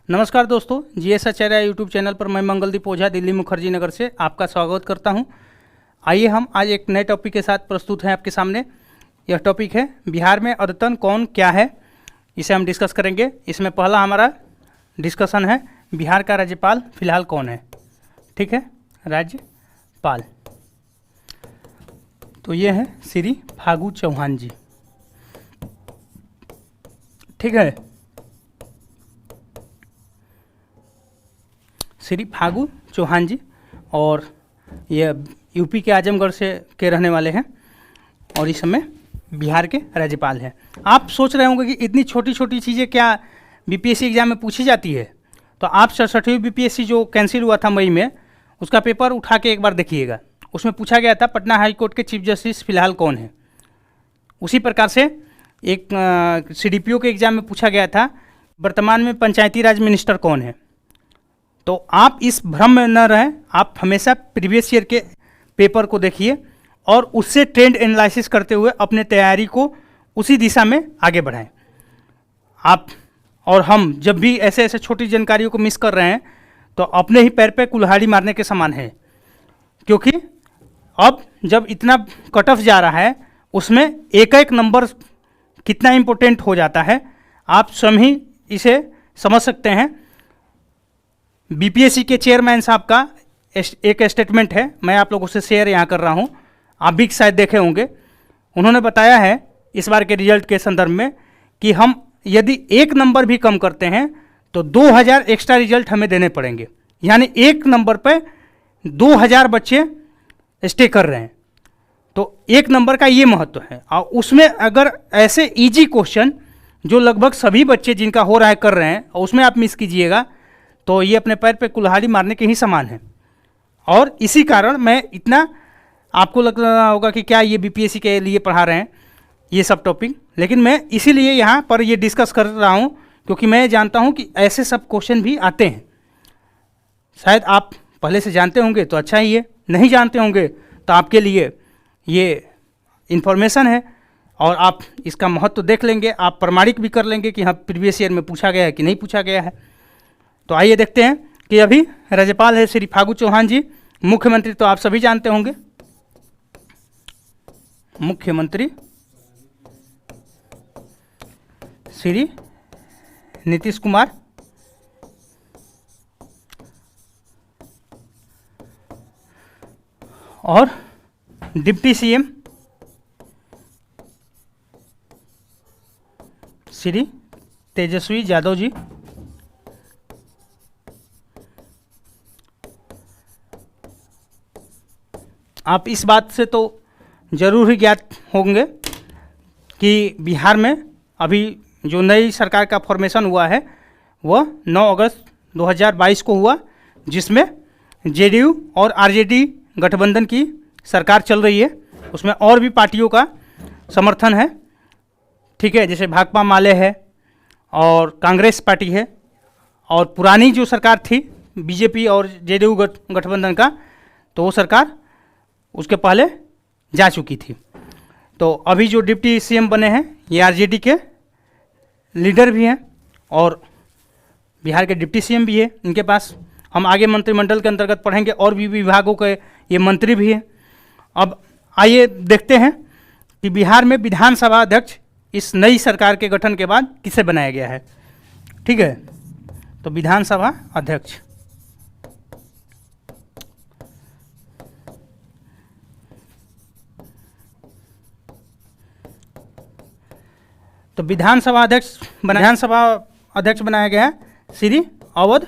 नमस्कार दोस्तों, जीएस आचार्य YouTube channel पर मैं मंगलदीप ओझा दिल्ली मुखर्जी नगर से आपका स्वागत करता हूं। आइए हम आज एक नए टॉपिक के साथ प्रस्तुत हैं आपके सामने। यह टॉपिक है बिहार में अद्यतन कौन क्या है, इसे हम डिस्कस करेंगे। इसमें पहला हमारा डिस्कशन है बिहार का राज्यपाल फिलहाल कौन है। ठीक है, राज्यपाल तो ये है श्री फागू चौहान जी। ठीक है, श्री फागू चौहान जी, और ये यूपी के आजमगढ़ से के रहने वाले हैं और इस समय बिहार के राज्यपाल हैं। आप सोच रहे होंगे कि इतनी छोटी छोटी चीज़ें क्या बीपीएससी एग्जाम में पूछी जाती है, तो आप 67वीं बीपीएससी जो कैंसिल हुआ था मई में, उसका पेपर उठा के एक बार देखिएगा। उसमें पूछा गया था पटना हाई कोर्ट के चीफ जस्टिस फिलहाल कौन है। उसी प्रकार से एक सीडीपीओ के एग्ज़ाम में पूछा गया था वर्तमान में पंचायती राज मिनिस्टर कौन है। तो आप इस भ्रम में न रहें, आप हमेशा प्रीवियस ईयर के पेपर को देखिए और उससे ट्रेंड एनालिसिस करते हुए अपने तैयारी को उसी दिशा में आगे बढ़ाएं। आप और हम जब भी ऐसे ऐसे छोटी जानकारियों को मिस कर रहे हैं तो अपने ही पैर पे कुल्हाड़ी मारने के समान है, क्योंकि अब जब इतना कट ऑफ जा रहा है उसमें एक एक नंबर कितना इम्पोर्टेंट हो जाता है, आप स्वयं ही इसे समझ सकते हैं। बीपीएससी के चेयरमैन साहब का एक स्टेटमेंट है, मैं आप लोगों से शेयर यहाँ कर रहा हूँ, आप भी शायद देखे होंगे। उन्होंने बताया है इस बार के रिजल्ट के संदर्भ में कि हम यदि एक नंबर भी कम करते हैं तो 2000 एक्स्ट्रा रिजल्ट हमें देने पड़ेंगे, यानी एक नंबर पे 2000 बच्चे स्टे कर रहे हैं। तो एक नंबर का ये महत्व है, और उसमें अगर ऐसे इजी क्वेश्चन जो लगभग सभी बच्चे जिनका हो रहा है कर रहे हैं और उसमें आप मिस कीजिएगा तो ये अपने पैर पे कुल्हाड़ी मारने के ही समान है। और इसी कारण मैं इतना, आपको लग रहा होगा कि क्या ये बीपीएससी के लिए पढ़ा रहे हैं ये सब टॉपिक, लेकिन मैं इसीलिए यहाँ पर ये डिस्कस कर रहा हूँ क्योंकि मैं जानता हूँ कि ऐसे सब क्वेश्चन भी आते हैं। शायद आप पहले से जानते होंगे तो अच्छा ही है, नहीं जानते होंगे तो आपके लिए ये इन्फॉर्मेशन है और आप इसका महत्व देख लेंगे, आप प्रमाणित भी कर लेंगे कि हाँ प्रीवियस ईयर में पूछा गया है कि नहीं पूछा गया है। तो आइए देखते हैं कि अभी राज्यपाल है श्री फागू चौहान जी। मुख्यमंत्री तो आप सभी जानते होंगे, मुख्यमंत्री श्री नीतीश कुमार, और डिप्टी सीएम श्री तेजस्वी यादव जी। आप इस बात से तो जरूर ही ज्ञात होंगे कि बिहार में अभी जो नई सरकार का फॉर्मेशन हुआ है वह 9 अगस्त 2022 को हुआ, जिसमें जेडीयू और आरजेडी गठबंधन की सरकार चल रही है। उसमें और भी पार्टियों का समर्थन है, ठीक है, जैसे भाकपा माले है और कांग्रेस पार्टी है, और पुरानी जो सरकार थी बीजेपी और जेडीयू गठबंधन का, तो वो सरकार उसके पहले जा चुकी थी। तो अभी जो डिप्टी सीएम बने हैं ये आरजेडी के लीडर भी हैं और बिहार के डिप्टी सीएम भी है इनके पास। हम आगे मंत्रिमंडल के अंतर्गत पढ़ेंगे और भी विभागों के ये मंत्री भी हैं। अब आइए देखते हैं कि बिहार में विधानसभा अध्यक्ष इस नई सरकार के गठन के बाद किसे बनाया गया है। ठीक है, तो विधानसभा अध्यक्ष तो विधानसभा अध्यक्ष बनाया गया है श्री अवध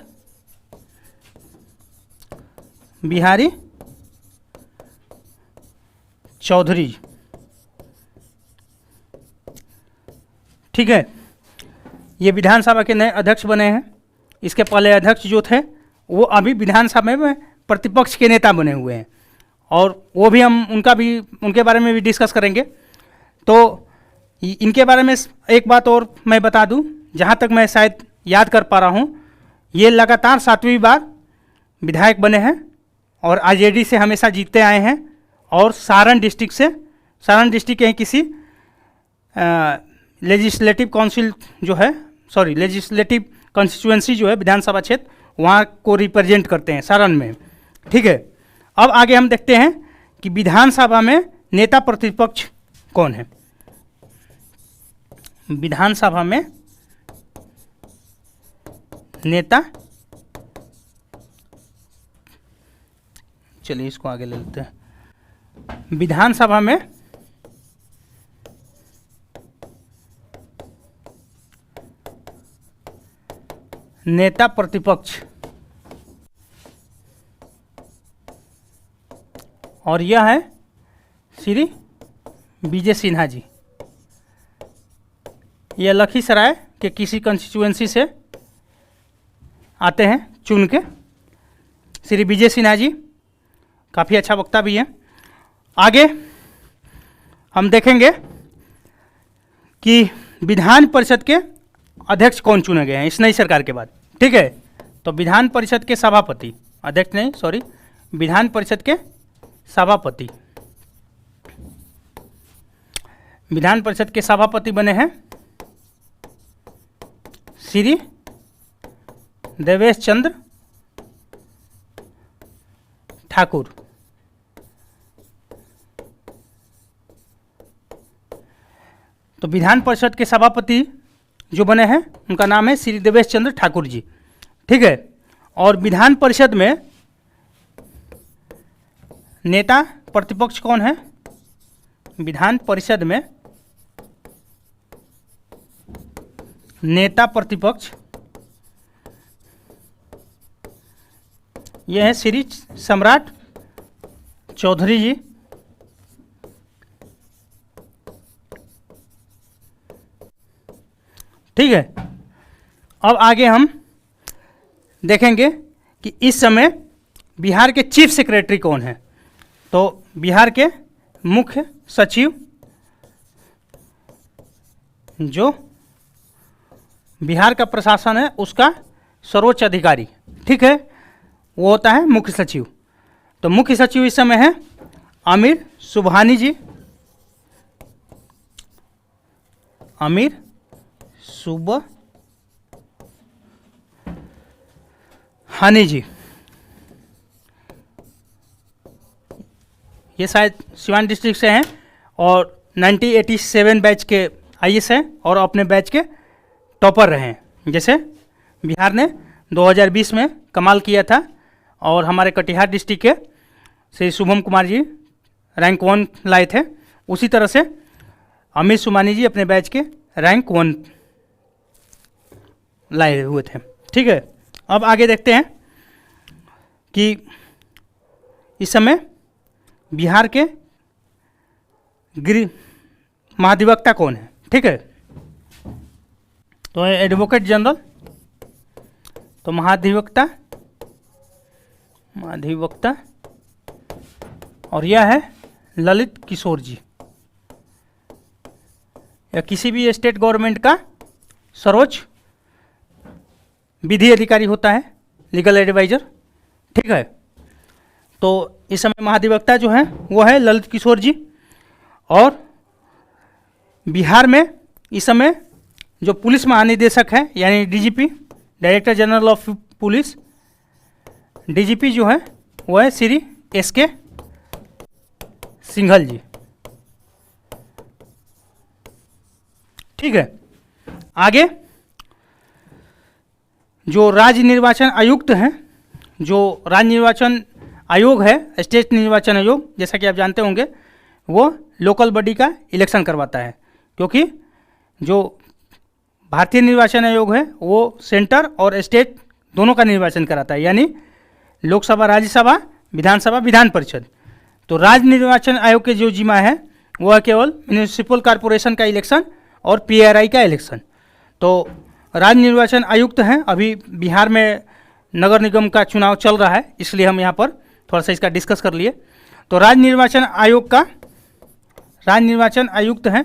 बिहारी चौधरी। ठीक है, ये विधानसभा के नए अध्यक्ष बने हैं। इसके पहले अध्यक्ष जो थे वो अभी विधानसभा में प्रतिपक्ष के नेता बने हुए हैं, और वो भी हम उनके बारे में भी डिस्कस करेंगे। तो इनके बारे में एक बात और मैं बता दूं, जहाँ तक मैं शायद याद कर पा रहा हूँ, ये लगातार 7वीं बार विधायक बने हैं और आरजेडी से हमेशा जीतते आए हैं, और सारण डिस्ट्रिक्ट के किसी लेजिस्लेटिव काउंसिल जो है, लेजिस्लेटिव कंस्टिट्यूएंसी जो है विधानसभा क्षेत्र, वहाँ को रिप्रेजेंट करते हैं सारण में। ठीक है, अब आगे हम देखते हैं कि विधानसभा में नेता प्रतिपक्ष कौन है। विधानसभा में नेता, चलिए इसको आगे ले लेते हैं। विधानसभा में नेता प्रतिपक्ष, और यह है श्री विजय सिन्हा जी। यह लखीसराय के किसी कंस्टिट्यूएंसी से आते हैं चुन के। श्री विजय सिन्हा जी काफ़ी अच्छा वक्ता भी है। आगे हम देखेंगे कि विधान परिषद के अध्यक्ष कौन चुने गए हैं इस नई सरकार के बाद। ठीक है, तो विधान परिषद के सभापति, अध्यक्ष नहीं सॉरी, विधान परिषद के सभापति, विधान परिषद के सभापति बने हैं श्री देवेश चंद्र ठाकुर। तो विधान परिषद के सभापति जो बने हैं उनका नाम है श्री देवेश चंद्र ठाकुर जी। ठीक है, और विधान परिषद में नेता प्रतिपक्ष कौन है? विधान परिषद में नेता प्रतिपक्ष यह है श्री सम्राट चौधरी जी। ठीक है, अब आगे हम देखेंगे कि इस समय बिहार के चीफ सेक्रेटरी कौन है। तो बिहार के मुख्य सचिव, जो बिहार का प्रशासन है उसका सर्वोच्च अधिकारी, ठीक है, वो होता है मुख्य सचिव। तो मुख्य सचिव इस समय है आमिर सुबहानी जी। आमिर सुबहानी जी, ये शायद सिवान डिस्ट्रिक्ट से हैं और 1987 बैच के आईएएस हैं और अपने बैच के टॉपर रहे हैं। जैसे बिहार ने 2020 में कमाल किया था और हमारे कटिहार डिस्ट्रिक्ट के श्री शुभम कुमार जी रैंक 1 लाए थे, उसी तरह से अमित सुमानी जी अपने बैच के रैंक 1 लाए हुए थे। ठीक है, अब आगे देखते हैं कि इस समय बिहार के गृह महाधिवक्ता कौन है। ठीक है, तो एडवोकेट जनरल, तो महाधिवक्ता और यह है ललित किशोर जी। या किसी भी स्टेट गवर्नमेंट का सर्वोच्च विधि अधिकारी होता है, लीगल एडवाइजर। ठीक है, तो इस समय महाधिवक्ता जो है वो है ललित किशोर जी। और बिहार में इस समय जो पुलिस महानिदेशक है यानी DGP, director general of police, DGP जो है वो है श्री एसके सिंघल जी। ठीक है, आगे जो राज्य निर्वाचन आयुक्त हैं, जो राज्य निर्वाचन आयोग है, स्टेट निर्वाचन आयोग, जैसा कि आप जानते होंगे, वो लोकल बॉडी का इलेक्शन करवाता है, क्योंकि जो भारतीय निर्वाचन आयोग है वो सेंटर और स्टेट दोनों का निर्वाचन कराता है, यानी लोकसभा, राज्यसभा, विधानसभा, विधान परिषद। तो राज्य निर्वाचन आयोग के जो जिम्मा है वह केवल म्यूनिसिपल कॉरपोरेशन का इलेक्शन और पीआरआई का इलेक्शन। तो राज्य निर्वाचन आयुक्त हैं, अभी बिहार में नगर निगम का चुनाव चल रहा है, इसलिए हम यहाँ पर थोड़ा सा इसका डिस्कस कर लिए। तो राज्य निर्वाचन आयोग का राज्य निर्वाचन आयुक्त हैं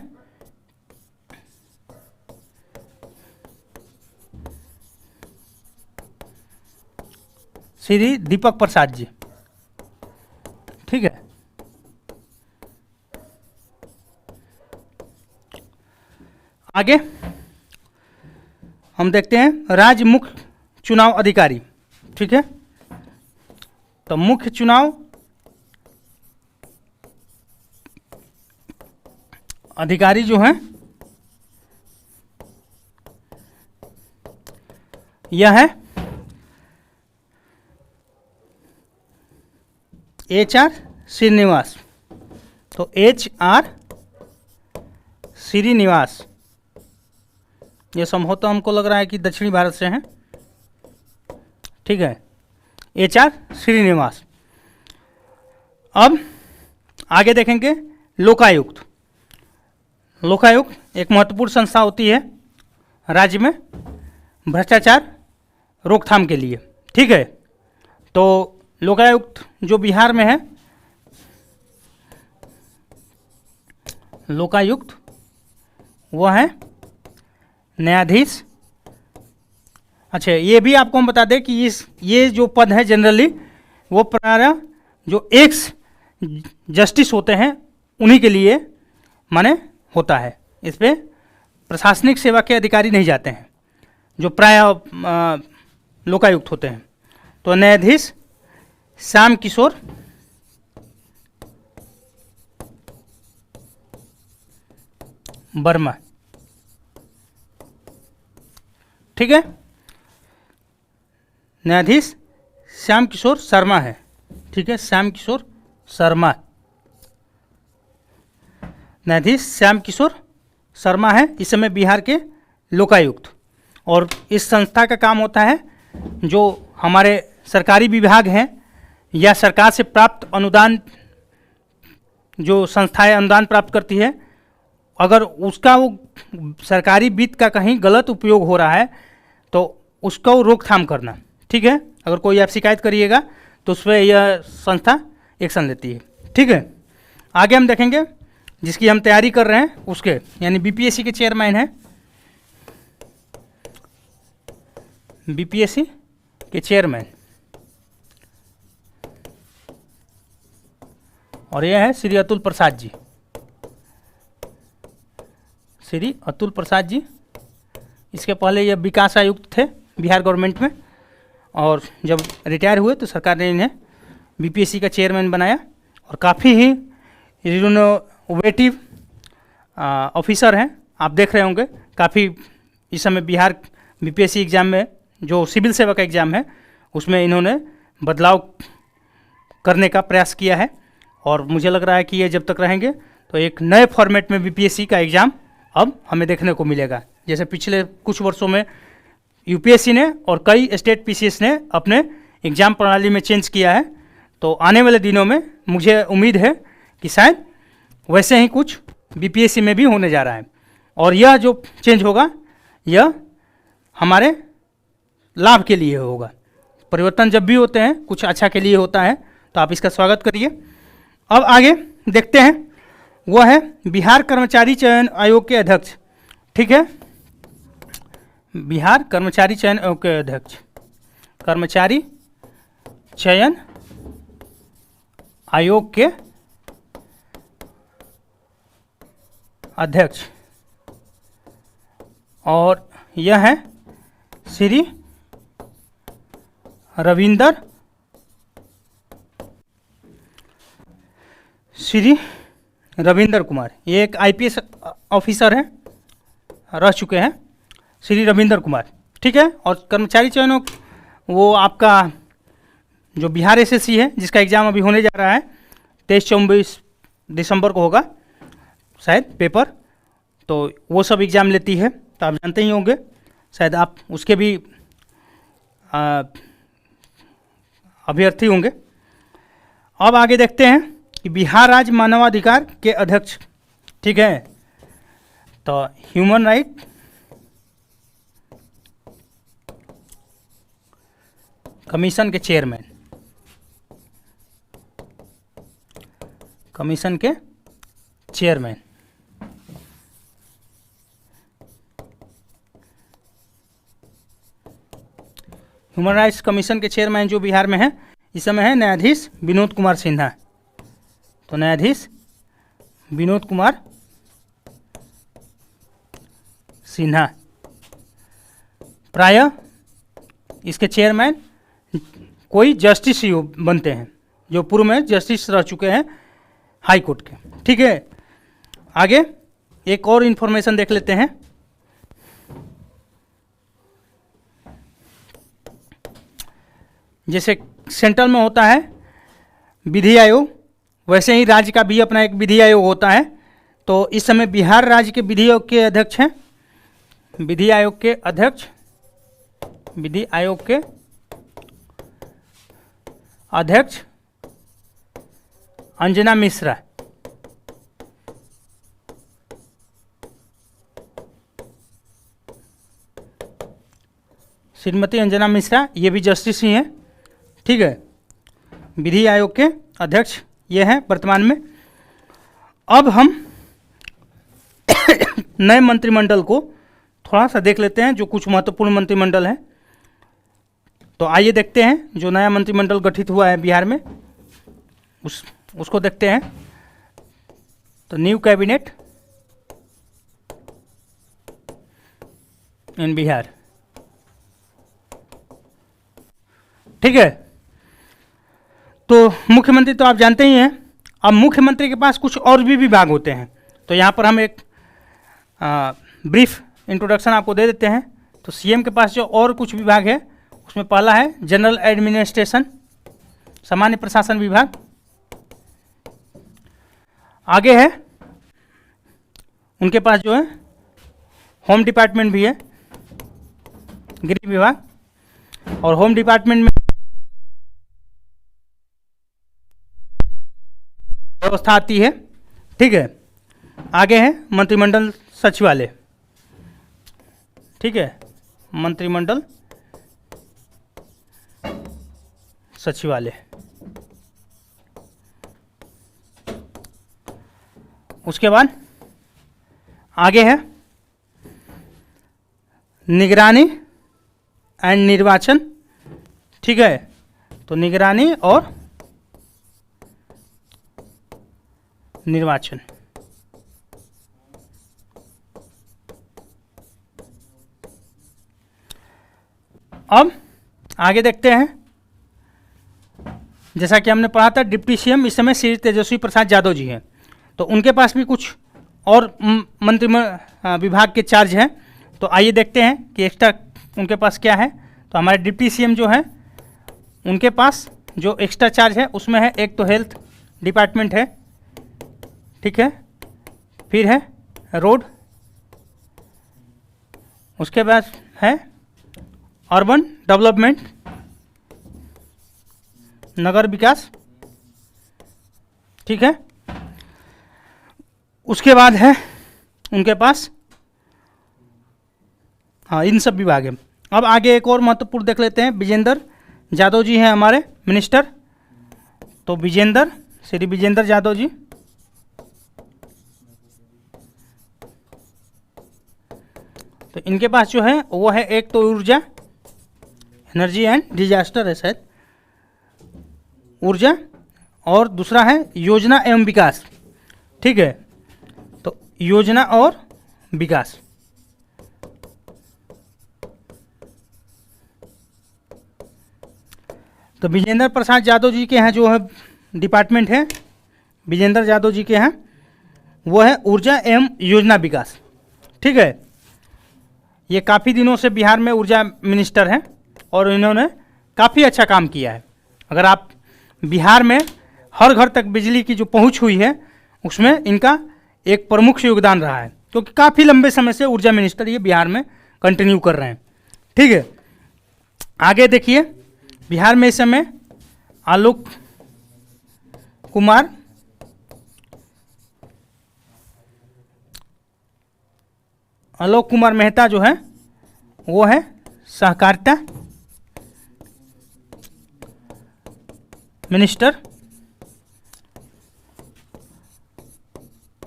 श्री दीपक प्रसाद जी। ठीक है, आगे हम देखते हैं राज्य मुख्य चुनाव अधिकारी। ठीक है, तो मुख्य चुनाव अधिकारी जो हैं यह है HR श्रीनिवास। तो HR श्रीनिवास, ये संभवतः हमको लग रहा है कि दक्षिणी भारत से हैं। ठीक है, HR श्रीनिवास। अब आगे देखेंगे लोकायुक्त। लोकायुक्त एक महत्वपूर्ण संस्था होती है राज्य में भ्रष्टाचार रोकथाम के लिए। ठीक है, तो लोकायुक्त जो बिहार में है, लोकायुक्त वह है न्यायाधीश। अच्छा, ये भी आपको हम बता दें कि ये जो पद है जनरली वो प्रायः जो एक्स जस्टिस होते हैं उन्हीं के लिए माने होता है। इस पे प्रशासनिक सेवा के अधिकारी नहीं जाते हैं जो प्रायः लोकायुक्त होते हैं। तो न्यायाधीश श्याम किशोर वर्मा। ठीक है, न्यायाधीश श्याम किशोर शर्मा है। ठीक है, श्याम किशोर शर्मा, न्यायाधीश श्याम किशोर शर्मा है इस समय बिहार के लोकायुक्त। और इस संस्था का काम होता है जो हमारे सरकारी विभाग हैं या सरकार से प्राप्त अनुदान, जो संस्थाएं अनुदान प्राप्त करती है, अगर उसका वो सरकारी वित्त का कहीं गलत उपयोग हो रहा है तो उसको रोकथाम करना। ठीक है, अगर कोई आप शिकायत करिएगा तो उस पर यह संस्था एक्शन लेती है। ठीक है, आगे हम देखेंगे जिसकी हम तैयारी कर रहे हैं उसके, यानी BPSC के चेयरमैन हैं, BPSC के चेयरमैन, और यह है श्री अतुल प्रसाद जी। श्री अतुल प्रसाद जी, इसके पहले यह विकास आयुक्त थे बिहार गवर्नमेंट में, और जब रिटायर हुए तो सरकार ने इन्हें BPSC का चेयरमैन बनाया। और काफ़ी ही रिनोवेटिव ऑफिसर हैं, आप देख रहे होंगे। काफ़ी इस समय बिहार BPSC एग्ज़ाम में जो सिविल सेवा का एग्ज़ाम है उसमें इन्होंने बदलाव करने का प्रयास किया है। और मुझे लग रहा है कि ये जब तक रहेंगे तो एक नए फॉर्मेट में BPSC का एग्ज़ाम अब हमें देखने को मिलेगा। जैसे पिछले कुछ वर्षों में UPSC ने और कई स्टेट PCS ने अपने एग्ज़ाम प्रणाली में चेंज किया है, तो आने वाले दिनों में मुझे उम्मीद है कि शायद वैसे ही कुछ BPSC में भी होने जा रहा है। और यह जो चेंज होगा यह हमारे लाभ के लिए होगा। परिवर्तन जब भी होते हैं कुछ अच्छा के लिए होता है, तो आप इसका स्वागत करिए। अब आगे देखते हैं, वह है बिहार कर्मचारी चयन आयोग के अध्यक्ष। ठीक है, बिहार कर्मचारी चयन आयोग के अध्यक्ष, कर्मचारी चयन आयोग के अध्यक्ष, और यह है श्री रविंदर कुमार। ये एक IPS ऑफिसर हैं, रह चुके हैं, श्री रविंदर कुमार। ठीक है, और कर्मचारी चयन वो आपका जो बिहार SSC है जिसका एग्ज़ाम अभी होने जा रहा है 23-24 दिसंबर को होगा शायद पेपर, तो वो सब एग्ज़ाम लेती है, तो आप जानते ही होंगे, शायद आप उसके भी अभ्यर्थी होंगे। अब आगे देखते हैं कि बिहार राज्य मानवाधिकार के अध्यक्ष। ठीक है, तो ह्यूमन राइट कमीशन के चेयरमैन, कमीशन के चेयरमैन, ह्यूमन राइट्स कमीशन के चेयरमैन जो बिहार में है इस समय है न्यायाधीश विनोद कुमार सिन्हा। तो न्यायाधीश विनोद कुमार सिन्हा। प्रायः इसके चेयरमैन कोई जस्टिस ही बनते हैं, जो पूर्व में जस्टिस रह चुके हैं हाई कोर्ट के। ठीक है, आगे एक और इंफॉर्मेशन देख लेते हैं। जैसे सेंट्रल में होता है विधि आयोग, वैसे ही राज्य का भी अपना एक विधि आयोग होता है। तो इस समय बिहार राज्य के विधि आयोग के अध्यक्ष हैं, विधि आयोग के अध्यक्ष, विधि आयोग के अध्यक्ष अंजना मिश्रा। श्रीमती अंजना मिश्रा, ये भी जस्टिस ही हैं। ठीक है, विधि आयोग के अध्यक्ष ये हैं वर्तमान में। अब हम नए मंत्रिमंडल को थोड़ा सा देख लेते हैं, जो कुछ महत्वपूर्ण मंत्रिमंडल है। तो आइए देखते हैं जो नया मंत्रिमंडल गठित हुआ है बिहार में, उसको देखते हैं। तो न्यू कैबिनेट इन बिहार। ठीक है, तो मुख्यमंत्री तो आप जानते ही हैं। अब मुख्यमंत्री के पास कुछ और भी विभाग होते हैं, तो यहाँ पर हम एक ब्रीफ इंट्रोडक्शन आपको दे देते हैं। तो सीएम के पास जो और कुछ विभाग है, उसमें पहला है जनरल एडमिनिस्ट्रेशन, सामान्य प्रशासन विभाग। आगे है उनके पास जो है होम डिपार्टमेंट भी है, गृह विभाग। और होम डिपार्टमेंट में व्यवस्था आती है। ठीक है, आगे है मंत्रिमंडल सचिवालय। ठीक है, मंत्रिमंडल सचिवालय। उसके बाद आगे है निगरानी एंड निर्वाचन। ठीक है, तो निगरानी और निर्वाचन। अब आगे देखते हैं, जैसा कि हमने पढ़ा था डिप्टी सीएम इस समय श्री तेजस्वी प्रसाद यादव जी हैं। तो उनके पास भी कुछ और मंत्री विभाग के चार्ज हैं। तो आइए देखते हैं कि एक्स्ट्रा उनके पास क्या है। तो हमारे डिप्टी सीएम जो है, उनके पास जो एक्स्ट्रा चार्ज है उसमें है, एक तो हेल्थ डिपार्टमेंट है। ठीक है, फिर है रोड, उसके बाद है अर्बन डेवलपमेंट, नगर विकास। ठीक है, उसके बाद है उनके पास, हाँ, इन सब विभाग है। अब आगे एक और महत्वपूर्ण देख लेते हैं। विजेंद्र यादव जी हैं हमारे मिनिस्टर। तो श्री विजेंद्र यादव जी, तो इनके पास जो है वो है, एक तो ऊर्जा, एनर्जी एंड डिजास्टर है शायद, ऊर्जा, और दूसरा है योजना एवं विकास। ठीक है, तो योजना और विकास। तो विजेंद्र प्रसाद यादव जी के यहाँ जो है डिपार्टमेंट है, विजेंद्र यादव जी के यहाँ, वो है ऊर्जा एवं योजना विकास। ठीक है, ये काफ़ी दिनों से बिहार में ऊर्जा मिनिस्टर हैं और इन्होंने काफ़ी अच्छा काम किया है। अगर आप बिहार में हर घर तक बिजली की जो पहुंच हुई है, उसमें इनका एक प्रमुख योगदान रहा है, क्योंकि काफ़ी लंबे समय से ऊर्जा मिनिस्टर ये बिहार में कंटिन्यू कर रहे हैं। ठीक है, आगे देखिए, बिहार में इस समय आलोक कुमार मेहता जो है वो है सहकारिता मिनिस्टर,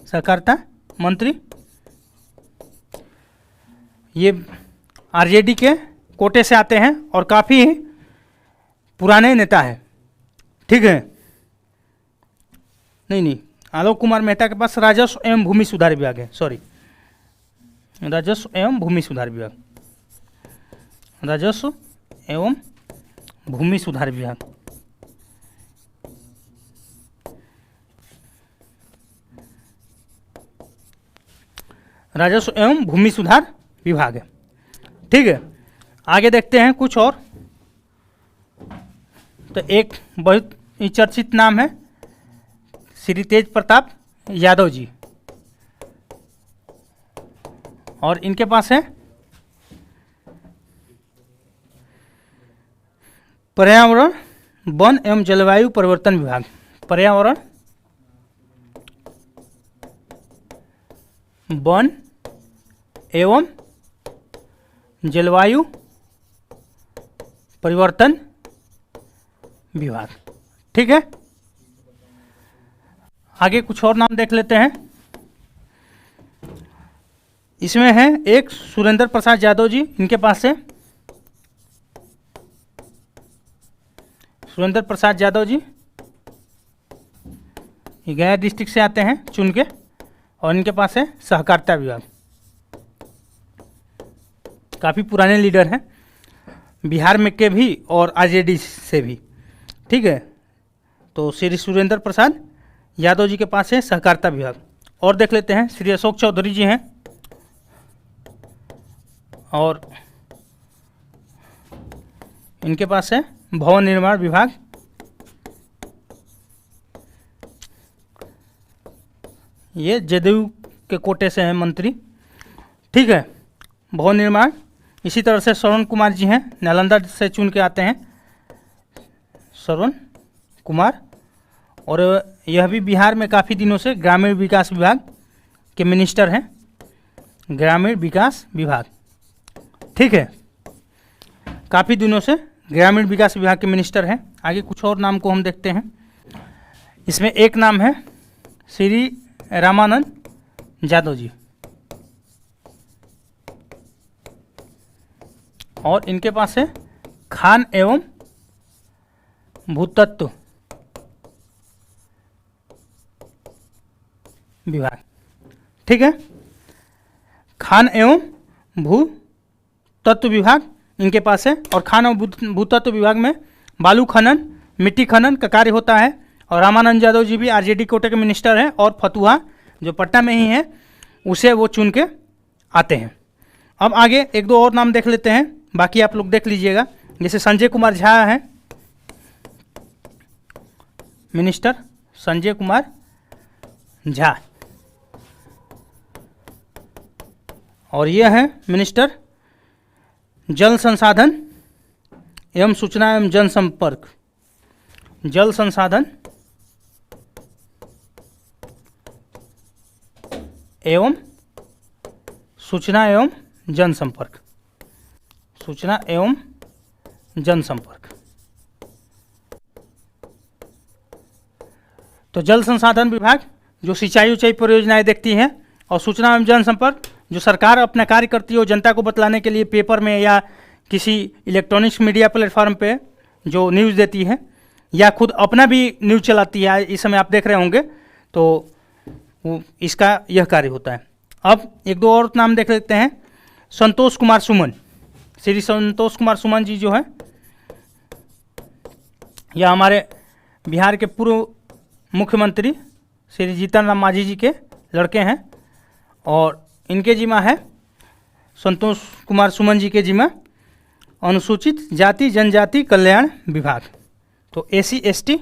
सहकारिता मंत्री। ये आरजेडी के कोटे से आते हैं और काफ़ी पुराने नेता है। ठीक है, नहीं, आलोक कुमार मेहता के पास राजस्व एवं भूमि सुधार विभाग है, सॉरी, राजस्व एवं भूमि सुधार विभाग। राजस्व एवं भूमि सुधार विभाग। राजस्व एवं भूमि सुधार विभाग है। ठीक है, आगे देखते हैं कुछ और। तो एक बहुत ही चर्चित नाम है श्री तेज प्रताप यादव जी, और इनके पास है पर्यावरण वन एवं जलवायु परिवर्तन विभाग। पर्यावरण वन एवं जलवायु परिवर्तन विभाग। ठीक है, आगे कुछ और नाम देख लेते हैं। इसमें है एक सुरेंद्र प्रसाद यादव जी, इनके पास से सुरेंद्र प्रसाद यादव जी, ये गया डिस्ट्रिक्ट से आते हैं चुन के, और इनके पास है सहकारिता विभाग। काफ़ी पुराने लीडर हैं, बिहार में के भी और आरजेडी से भी। ठीक है, तो श्री सुरेंद्र प्रसाद यादव जी के पास है सहकारिता विभाग। और देख लेते हैं श्री अशोक चौधरी जी हैं, और इनके पास है भवन निर्माण विभाग। ये जदयू के कोटे से हैं मंत्री। ठीक है, भवन निर्माण। इसी तरह से श्रवण कुमार जी हैं, नालंदा से चुन के आते हैं श्रवण कुमार, और यह भी बिहार में काफ़ी दिनों से ग्रामीण विकास विभाग के मिनिस्टर हैं। ग्रामीण विकास विभाग, ठीक है, काफ़ी दिनों से ग्रामीण विकास विभाग के मिनिस्टर हैं। आगे कुछ और नाम को हम देखते हैं। इसमें एक नाम है श्री रामानंद यादव जी, और इनके पास है खान एवं भूतत्व विभाग। ठीक है, खान एवं भूतत्व विभाग इनके पास है, और खान और भूतत्व विभाग में बालू खनन, मिट्टी खनन का कार्य होता है। और रामानंद यादव जी भी आरजेडी कोटे के मिनिस्टर हैं, और फतुहा जो पटना में ही है उसे वो चुन के आते हैं। अब आगे एक दो और नाम देख लेते हैं, बाकी आप लोग देख लीजिएगा। जैसे संजय कुमार झा हैं मिनिस्टर, संजय कुमार झा, और ये हैं मिनिस्टर जल संसाधन एवं सूचना एवं जनसंपर्क। जल संसाधन एवं सूचना एवं जनसंपर्क। सूचना एवं जनसंपर्क। तो जल संसाधन विभाग जो सिंचाई उचाई परियोजनाएं देखती हैं, और सूचना एवं जनसंपर्क जो सरकार अपना कार्य करती है वो जनता को बतलाने के लिए पेपर में या किसी इलेक्ट्रॉनिक्स मीडिया प्लेटफॉर्म पे जो न्यूज़ देती है, या खुद अपना भी न्यूज़ चलाती है। इस समय आप देख रहे होंगे, तो वो इसका यह कार्य होता है। अब एक दो और नाम देख लेते हैं। संतोष कुमार सुमन, श्री संतोष कुमार सुमन जी जो है, यह हमारे बिहार के पूर्व मुख्यमंत्री श्री जीतन राम मांझी जी के लड़के हैं, और इनके जिम्मा है, संतोष कुमार सुमन जी के जिम्मा अनुसूचित जाति जनजाति कल्याण विभाग, तो एसी एसटी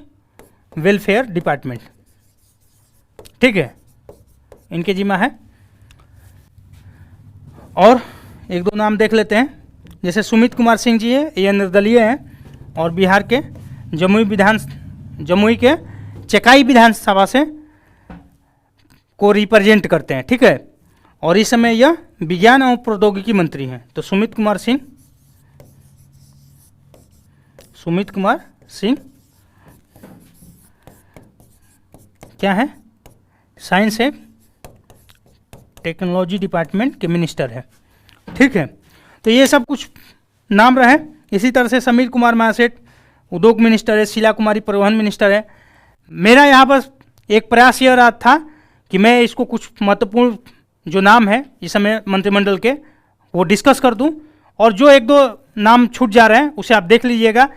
वेलफेयर डिपार्टमेंट। ठीक है, इनके जिम्मा है। और एक दो नाम देख लेते हैं। जैसे सुमित कुमार सिंह जी है, ये निर्दलीय हैं, और बिहार के जमुई के चकाई विधानसभा से को रिप्रेजेंट करते हैं। ठीक है, और इस समय यह विज्ञान एवं प्रौद्योगिकी मंत्री हैं। तो सुमित कुमार सिंह क्या है, साइंस एंड टेक्नोलॉजी डिपार्टमेंट के मिनिस्टर है। ठीक है, तो ये सब कुछ नाम रहे। इसी तरह से समीर कुमार महासेठ उद्योग मिनिस्टर है, शीला कुमारी परिवहन मिनिस्टर है। मेरा यहाँ पर एक प्रयास यह रहा था कि मैं इसको कुछ महत्वपूर्ण जो नाम है इस समय मंत्रिमंडल के वो डिस्कस कर दूं, और जो एक दो नाम छूट जा रहे हैं उसे आप देख लीजिएगा।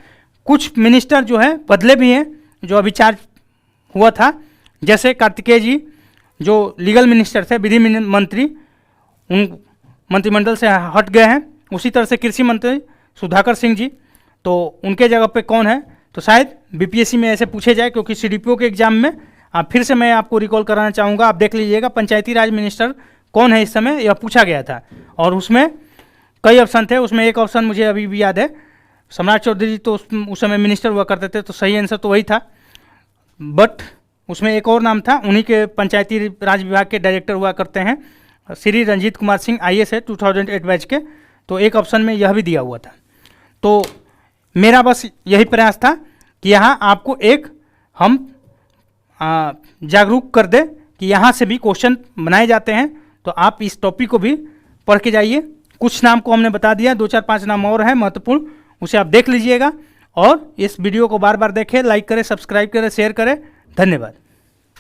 कुछ मिनिस्टर जो है बदले भी हैं जो अभी चार्ज हुआ था, जैसे कार्तिकेय जी जो लीगल मिनिस्टर थे, विधि मंत्री, उन मंत्रिमंडल से हट गए हैं। उसी तरह से कृषि मंत्री सुधाकर सिंह जी, तो उनके जगह पे कौन है, तो शायद बीपीएससी में ऐसे पूछे जाए, क्योंकि सीडीपीओ के एग्जाम में आप फिर से मैं आपको रिकॉल कराना चाहूँगा, आप देख लीजिएगा पंचायती राज मिनिस्टर कौन है इस समय, यह पूछा गया था। और उसमें कई ऑप्शन थे, उसमें एक ऑप्शन मुझे अभी भी याद है, सम्राट चौधरी जी तो उस समय मिनिस्टर हुआ करते थे, तो सही आंसर तो वही था। बट उसमें एक और नाम था, उन्हीं के पंचायती राज विभाग के डायरेक्टर हुआ करते हैं, श्री रंजीत कुमार सिंह, IAS है 2008 बैच के, तो एक ऑप्शन में यह भी दिया हुआ था। तो मेरा बस यही प्रयास था कि यहाँ आपको एक हम जागरूक कर दे कि यहाँ से भी क्वेश्चन बनाए जाते हैं, तो आप इस टॉपिक को भी पढ़ के जाइए। कुछ नाम को हमने बता दिया, 2-4-5 नाम और हैं महत्वपूर्ण, उसे आप देख लीजिएगा। और इस वीडियो को बार बार देखें, लाइक करें, सब्सक्राइब करें, शेयर करें। धन्यवाद।